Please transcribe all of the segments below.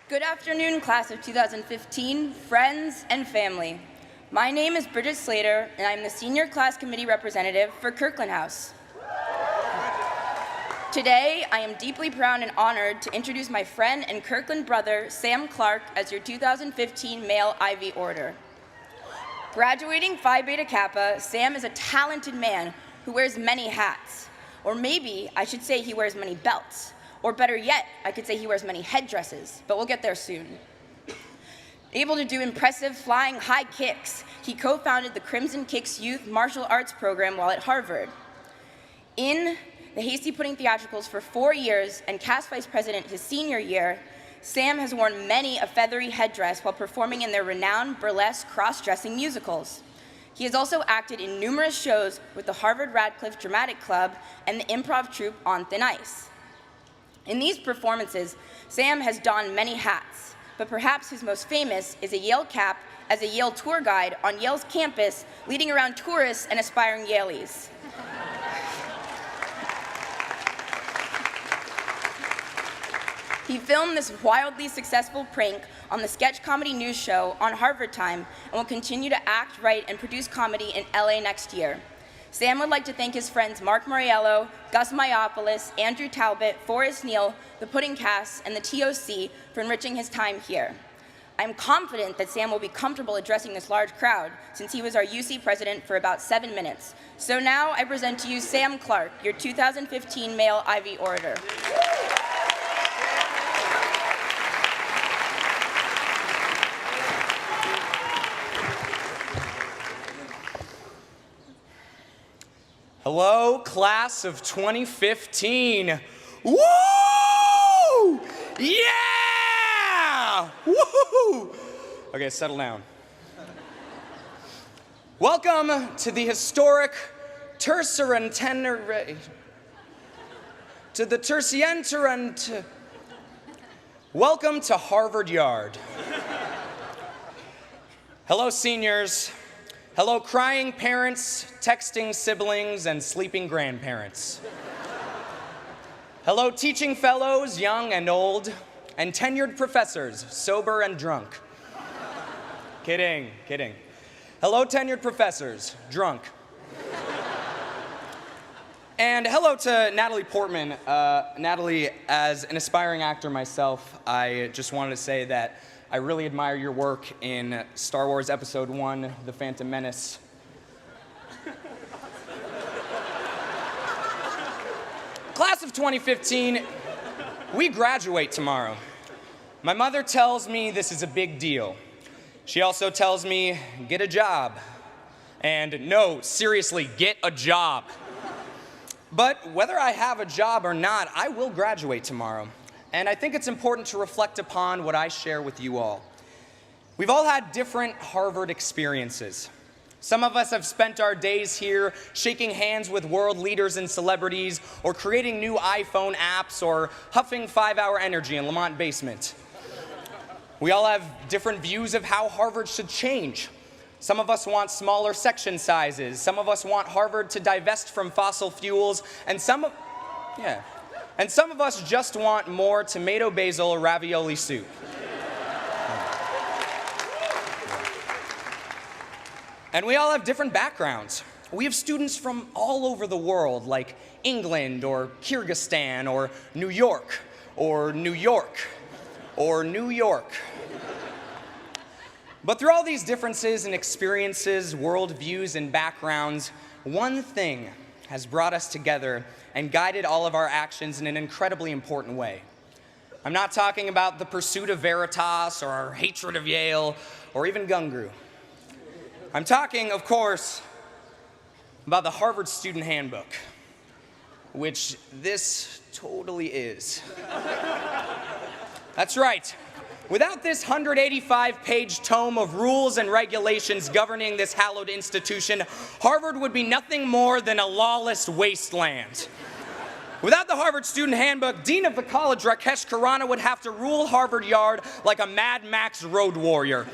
Good afternoon, class of 2015, friends and family. My name is Bridget Slater, and I'm the senior class committee representative for Kirkland House. Today, I am deeply proud and honored to introduce my friend and Kirkland brother, Sam Clark, as your 2015 male Ivy Orator. Graduating Phi Beta Kappa, Sam is a talented man who wears many hats. Or maybe I should say he wears many belts. Or better yet, I could say he wears many headdresses, but we'll get there soon. Able to do impressive flying high kicks, he co-founded the Crimson Kicks Youth Martial Arts program while at Harvard. In the Hasty Pudding Theatricals for 4 years and cast vice president his senior year, Sam has worn many a feathery headdress while performing in their renowned burlesque cross-dressing musicals. He has also acted in numerous shows with the Harvard Radcliffe Dramatic Club and the improv troupe On Thin Ice. In these performances, Sam has donned many hats, but perhaps his most famous is a Yale cap as a Yale tour guide on Yale's campus, leading around tourists and aspiring Yaleys. He filmed this wildly successful prank on the sketch comedy news show on Harvard Time and will continue to act, write, and produce comedy in LA next year. Sam would like to thank his friends Mark Moriello, Gus Myopoulos, Andrew Talbot, Forrest Neal, the Pudding Cast, and the TOC for enriching his time here. I am confident that Sam will be comfortable addressing this large crowd since he was our UC president for about 7 minutes. So now I present to you Sam Clark, your 2015 male Ivy Orator. Hello, class of 2015. Woo! Yeah! Woo! Okay, settle down. Welcome to the historic Welcome to Harvard Yard. Hello, seniors. Hello, crying parents, texting siblings, and sleeping grandparents. Hello, teaching fellows, young and old, and tenured professors, sober and drunk. Kidding. Hello, tenured professors, drunk. And hello to Natalie Portman. Natalie, as an aspiring actor myself, I just wanted to say that I really admire your work in Star Wars Episode 1, The Phantom Menace. Class of 2015, we graduate tomorrow. My mother tells me this is a big deal. She also tells me, get a job. And no, seriously, get a job. But whether I have a job or not, I will graduate tomorrow. And I think it's important to reflect upon what I share with you all. We've all had different Harvard experiences. Some of us have spent our days here shaking hands with world leaders and celebrities, or creating new iPhone apps, or huffing 5-hour energy in Lamont basement. We all have different views of how Harvard should change. Some of us want smaller section sizes. Some of us want Harvard to divest from fossil fuels, and some of us just want more tomato basil ravioli soup. And we all have different backgrounds. We have students from all over the world, like England or Kyrgyzstan or New York or New York or New York. But through all these differences in experiences, worldviews, and backgrounds, one thing has brought us together and guided all of our actions in an incredibly important way. I'm not talking about the pursuit of Veritas or our hatred of Yale or even Gungru. I'm talking, of course, about the Harvard Student Handbook, which this totally is. That's right. Without this 185-page tome of rules and regulations governing this hallowed institution, Harvard would be nothing more than a lawless wasteland. Without the Harvard Student Handbook, Dean of the College Rakesh Khurana would have to rule Harvard Yard like a Mad Max road warrior,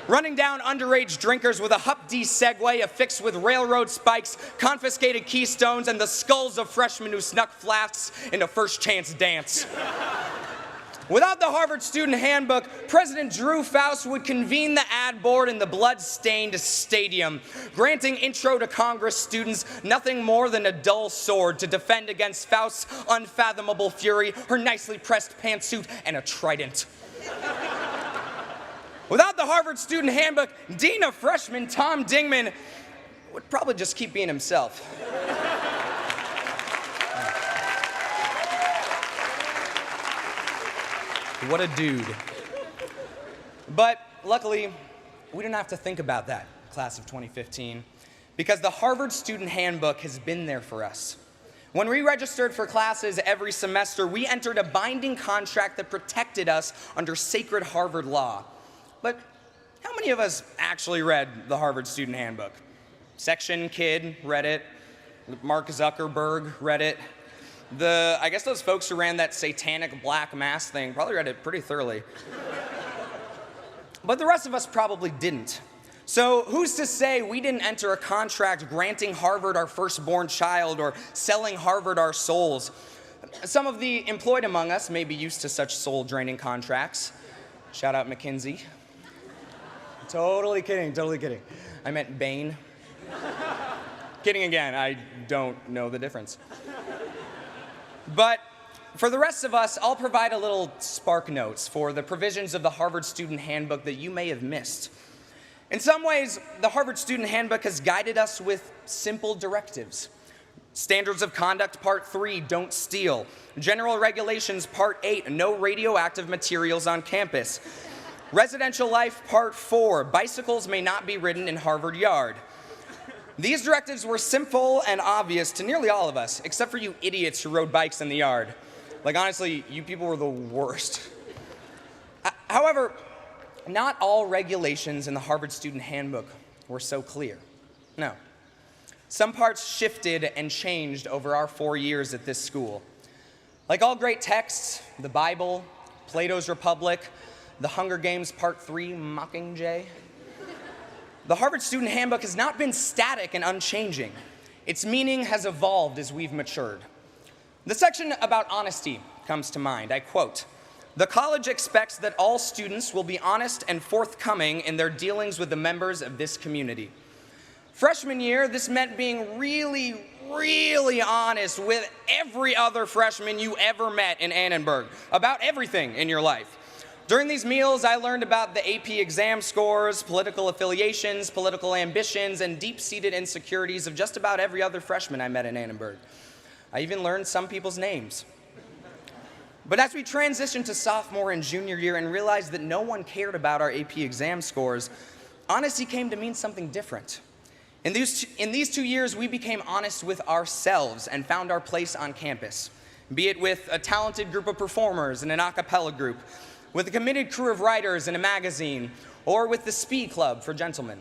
running down underage drinkers with a Hup D Segway affixed with railroad spikes, confiscated keystones, and the skulls of freshmen who snuck flasks in a first chance dance. Without the Harvard Student Handbook, President Drew Faust would convene the ad board in the blood-stained stadium, granting Intro to Congress students nothing more than a dull sword to defend against Faust's unfathomable fury, her nicely pressed pantsuit, and a trident. Without the Harvard Student Handbook, Dean of Freshmen Tom Dingman would probably just keep being himself. What a dude. But luckily, we didn't have to think about that, class of 2015, because the Harvard Student Handbook has been there for us. When we registered for classes every semester, we entered a binding contract that protected us under sacred Harvard law. But how many of us actually read the Harvard Student Handbook? Section kid read it. Mark Zuckerberg read it. I guess those folks who ran that satanic black mass thing probably read it pretty thoroughly. But the rest of us probably didn't. So who's to say we didn't enter a contract granting Harvard our firstborn child or selling Harvard our souls? Some of the employed among us may be used to such soul-draining contracts. Shout out McKinsey. Totally kidding, totally kidding. I meant Bain. Kidding again, I don't know the difference. But for the rest of us, I'll provide a little spark notes for the provisions of the Harvard Student Handbook that you may have missed. In some ways, the Harvard Student Handbook has guided us with simple directives. Standards of Conduct, Part 3, don't steal. General Regulations, Part 8, no radioactive materials on campus. Residential Life, Part 4, bicycles may not be ridden in Harvard Yard. These directives were simple and obvious to nearly all of us, except for you idiots who rode bikes in the yard. Like, honestly, you people were the worst. However, not all regulations in the Harvard Student Handbook were so clear. No. Some parts shifted and changed over our 4 years at this school. Like all great texts, the Bible, Plato's Republic, the Hunger Games Part 3, Mockingjay, the Harvard Student Handbook has not been static and unchanging. Its meaning has evolved as we've matured. The section about honesty comes to mind. I quote, "The college expects that all students will be honest and forthcoming in their dealings with the members of this community." Freshman year, this meant being really, really honest with every other freshman you ever met in Annenberg about everything in your life. During these meals, I learned about the AP exam scores, political affiliations, political ambitions, and deep-seated insecurities of just about every other freshman I met in Annenberg. I even learned some people's names. But as we transitioned to sophomore and junior year and realized that no one cared about our AP exam scores, honesty came to mean something different. In these 2 years, we became honest with ourselves and found our place on campus, be it with a talented group of performers in an a cappella group, with a committed crew of writers in a magazine, or with the Spee Club for gentlemen.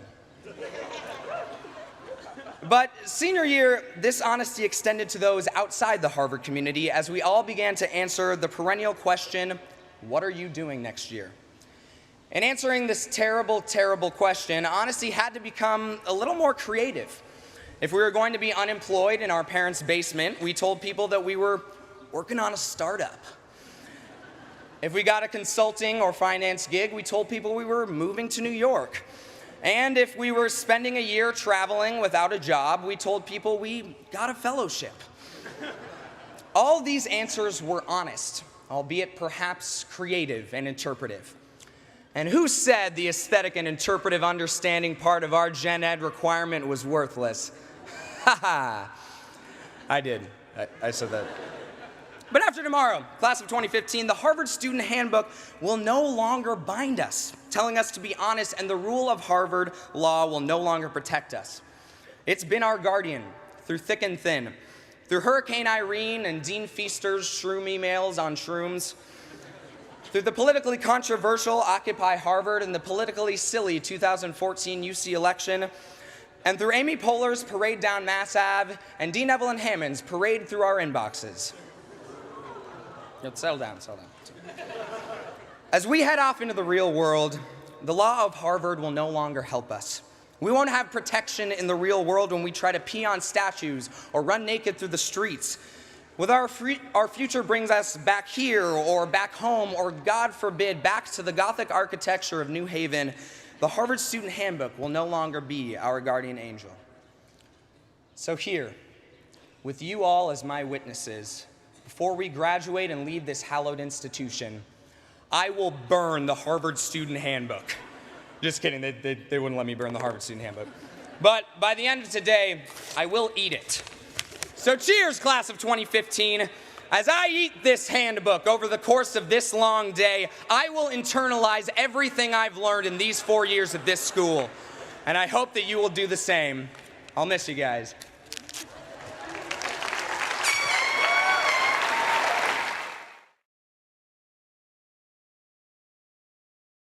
But senior year, this honesty extended to those outside the Harvard community as we all began to answer the perennial question, what are you doing next year? In answering this terrible, terrible question, honesty had to become a little more creative. If we were going to be unemployed in our parents' basement, we told people that we were working on a startup. If we got a consulting or finance gig, we told people we were moving to New York. And if we were spending a year traveling without a job, we told people we got a fellowship. All these answers were honest, albeit perhaps creative and interpretive. And who said the aesthetic and interpretive understanding part of our gen ed requirement was worthless? Ha ha. I did. I said that. But after tomorrow, class of 2015, the Harvard Student Handbook will no longer bind us, telling us to be honest, and the rule of Harvard law will no longer protect us. It's been our guardian through thick and thin, through Hurricane Irene and Dean Feaster's shroom emails on shrooms, through the politically controversial Occupy Harvard and the politically silly 2014 UC election, and through Amy Poehler's parade down Mass Ave and Dean Evelyn Hammond's parade through our inboxes. Settle down, settle down. As we head off into the real world, the law of Harvard will no longer help us. We won't have protection in the real world when we try to pee on statues or run naked through the streets. Whether our future brings us back here or back home or, God forbid, back to the Gothic architecture of New Haven, the Harvard Student Handbook will no longer be our guardian angel. So here, with you all as my witnesses, before we graduate and leave this hallowed institution, I will burn the Harvard Student Handbook. Just kidding, they wouldn't let me burn the Harvard Student Handbook. But by the end of today, I will eat it. So cheers, class of 2015. As I eat this handbook over the course of this long day, I will internalize everything I've learned in these 4 years at this school. And I hope that you will do the same. I'll miss you guys.